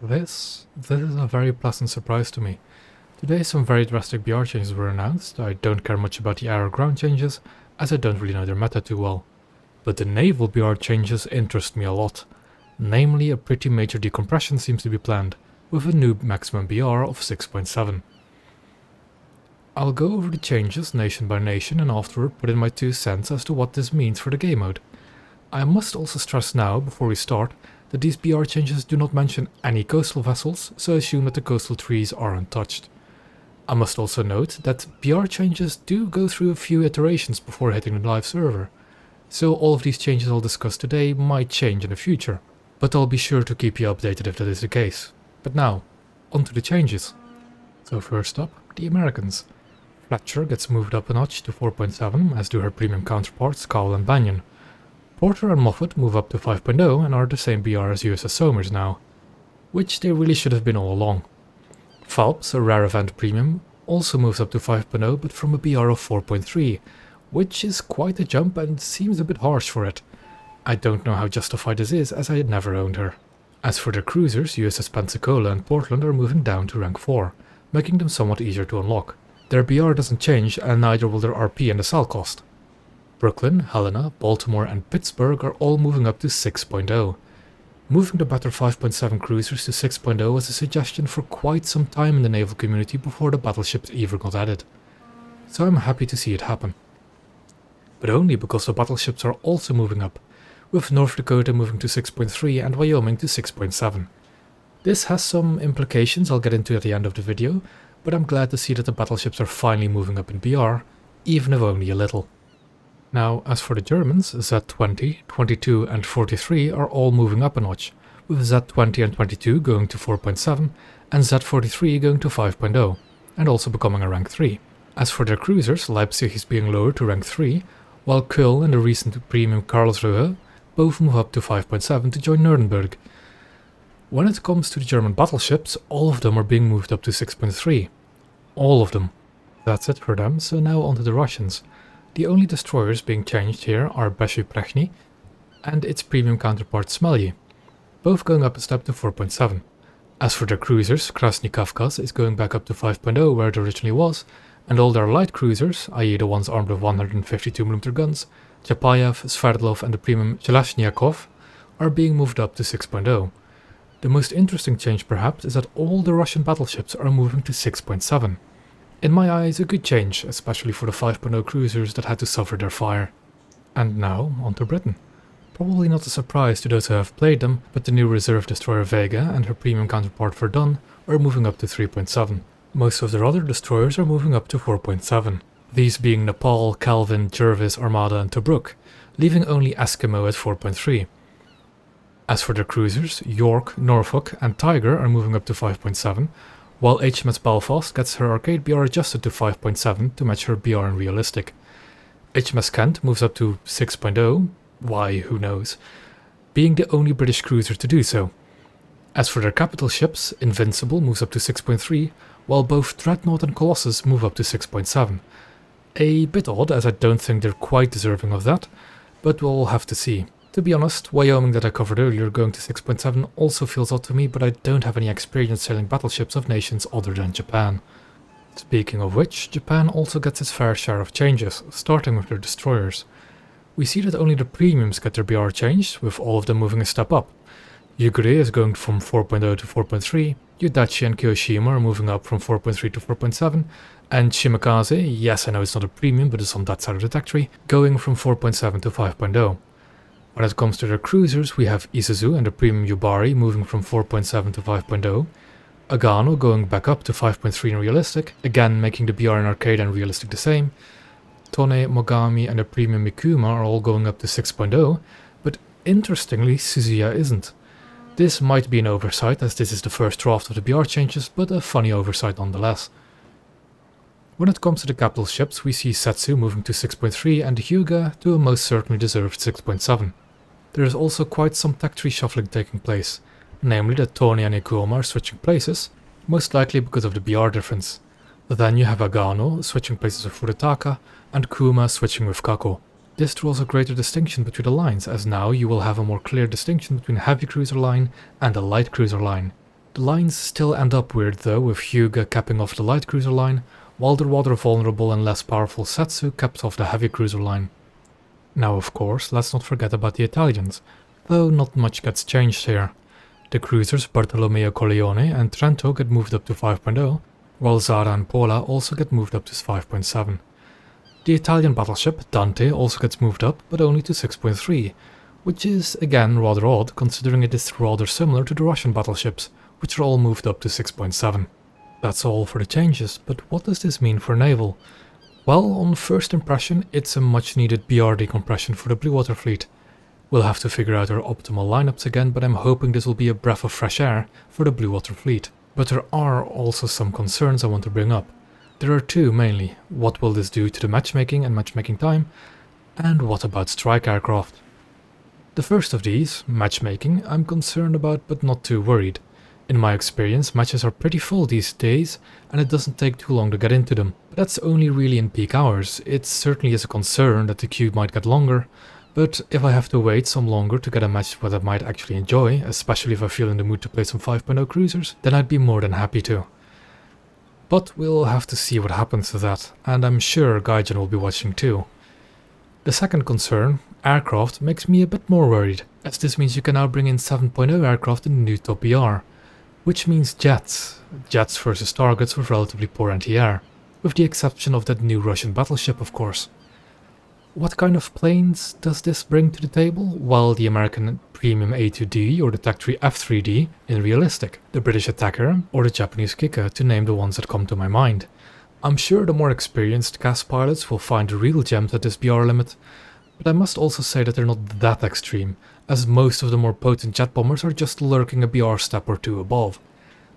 This is a very pleasant surprise to me. Today some very drastic BR changes were announced. I don't care much about the air or ground changes, as I don't really know their meta too well. But the naval BR changes interest me a lot. Namely, a pretty major decompression seems to be planned, with a new maximum BR of 6.7. I'll go over the changes nation by nation and afterward put in my 2 cents as to what this means for the game mode. I must also stress now, before we start, that these BR changes do not mention any coastal vessels, so assume that the coastal trees are untouched. I must also note that BR changes do go through a few iterations before hitting the live server, so all of these changes I'll discuss today might change in the future, but I'll be sure to keep you updated if that is the case. But now, on to the changes. So first up, the Americans. Fletcher gets moved up a notch to 4.7, as do her premium counterparts Cowell and Banyan. Porter and Moffat move up to 5.0 and are the same BR as USS Somers now, which they really should have been all along. Phelps, a rare event premium, also moves up to 5.0 but from a BR of 4.3, which is quite a jump and seems a bit harsh for it. I don't know how justified this is, as I had never owned her. As for the cruisers, USS Pensacola and Portland are moving down to rank 4, making them somewhat easier to unlock. Their BR doesn't change and neither will their RP and the sell cost. Brooklyn, Helena, Baltimore and Pittsburgh are all moving up to 6.0. Moving the better 5.7 cruisers to 6.0 was a suggestion for quite some time in the naval community before the battleships even got added. So I'm happy to see it happen. But only because the battleships are also moving up, with North Dakota moving to 6.3 and Wyoming to 6.7. This has some implications I'll get into at the end of the video, but I'm glad to see that the battleships are finally moving up in BR, even if only a little. Now, as for the Germans, Z20, 22 and 43 are all moving up a notch, with Z20 and 22 going to 4.7 and Z43 going to 5.0, and also becoming a rank 3. As for their cruisers, Leipzig is being lowered to rank 3, while Köln and the recent premium Karlsruhe both move up to 5.7 to join Nuremberg. When it comes to the German battleships, all of them are being moved up to 6.3. All of them. That's it for them, so now on to the Russians. The only destroyers being changed here are Bezhyprechny and its premium counterpart Smelye, both going up a step to 4.7. As for their cruisers, Krasny Kafkas is going back up to 5.0 where it originally was, and all their light cruisers, i.e. the ones armed with 152mm guns, Chapayev, Sverdlov and the premium Zheleznyakov, are being moved up to 6.0. The most interesting change perhaps is that all the Russian battleships are moving to 6.7. In my eyes, a good change, especially for the 5.0 cruisers that had to suffer their fire. And now, on to Britain. Probably not a surprise to those who have played them, but the new reserve destroyer Vega and her premium counterpart Verdun are moving up to 3.7. Most of their other destroyers are moving up to 4.7. These being Nepal, Kelvin, Jervis, Armada and Tobruk, leaving only Eskimo at 4.3. As for their cruisers, York, Norfolk and Tiger are moving up to 5.7, while HMS Belfast gets her arcade BR adjusted to 5.7 to match her BR in realistic. HMS Kent moves up to 6.0, why who knows, being the only British cruiser to do so. As for their capital ships, Invincible moves up to 6.3, while both Dreadnought and Colossus move up to 6.7. A bit odd, as I don't think they're quite deserving of that, but we'll have to see. To be honest, Wyoming that I covered earlier going to 6.7 also feels odd to me, but I don't have any experience sailing battleships of nations other than Japan. Speaking of which, Japan also gets its fair share of changes, starting with their destroyers. We see that only the premiums get their BR changed, with all of them moving a step up. Yugure is going from 4.0 to 4.3, Yudachi and Kyoshima are moving up from 4.3 to 4.7, and Shimakaze, yes I know it's not a premium but it's on that side of the factory, going from 4.7 to 5.0. When it comes to their cruisers, we have Isuzu and the premium Yubari moving from 4.7 to 5.0, Agano going back up to 5.3 in realistic, again making the BR in arcade and realistic the same, Tone, Mogami and the premium Mikuma are all going up to 6.0, but interestingly Suzuya isn't. This might be an oversight as this is the first draft of the BR changes, but a funny oversight nonetheless. When it comes to the capital ships, we see Setsu moving to 6.3 and the Hyuga to a most certainly deserved 6.7. There is also quite some tech tree shuffling taking place, namely that Tony and Ikuoma are switching places, most likely because of the BR difference. Then you have Agano switching places with Furutaka and Kuma switching with Kako. This draws a greater distinction between the lines, as now you will have a more clear distinction between a heavy cruiser line and a light cruiser line. The lines still end up weird though, with Hyuga capping off the light cruiser line, while the rather vulnerable and less powerful Setsu caps off the heavy cruiser line. Now of course, let's not forget about the Italians, though not much gets changed here. The cruisers Bartolomeo Colleone and Trento get moved up to 5.0, while Zara and Pola also get moved up to 5.7. The Italian battleship Dante also gets moved up, but only to 6.3, which is again rather odd considering it is rather similar to the Russian battleships, which are all moved up to 6.7. That's all for the changes, but what does this mean for Naval? Well, on first impression, it's a much needed BR decompression for the Blue Water fleet. We'll have to figure out our optimal lineups again, but I'm hoping this will be a breath of fresh air for the Blue Water fleet. But there are also some concerns I want to bring up. There are two mainly. What will this do to the matchmaking and matchmaking time? And what about strike aircraft? The first of these, matchmaking, I'm concerned about but not too worried. In my experience, matches are pretty full these days, and it doesn't take too long to get into them. But that's only really in peak hours. It certainly is a concern that the queue might get longer, but if I have to wait some longer to get a match that I might actually enjoy, especially if I feel in the mood to play some 5.0 cruisers, then I'd be more than happy to. But we'll have to see what happens to that, and I'm sure Gaijin will be watching too. The second concern, aircraft, makes me a bit more worried, as this means you can now bring in 7.0 aircraft in the new Top BR. Which means jets. Jets versus targets with relatively poor anti-air, with the exception of that new Russian battleship of course. What kind of planes does this bring to the table? Well, the American Premium A2D or the TAC-3 F3D in realistic, the British Attacker or the Japanese Kika to name the ones that come to my mind. I'm sure the more experienced CAS pilots will find the real gems at this BR limit, but I must also say that they're not that extreme, as most of the more potent jet bombers are just lurking a BR step or two above.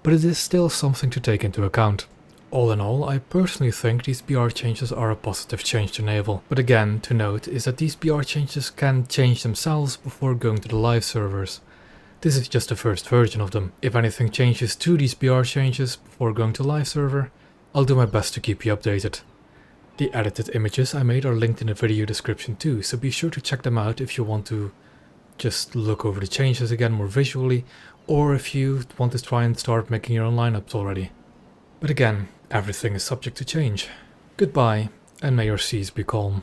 But it is still something to take into account. All in all, I personally think these BR changes are a positive change to Naval, but again, to note is that these BR changes can change themselves before going to the live servers. This is just the first version of them. If anything changes to these BR changes before going to live server, I'll do my best to keep you updated. The edited images I made are linked in the video description too, so be sure to check them out if you want to just look over the changes again more visually, or if you want to try and start making your own lineups already. But again, everything is subject to change. Goodbye, and may your seas be calm.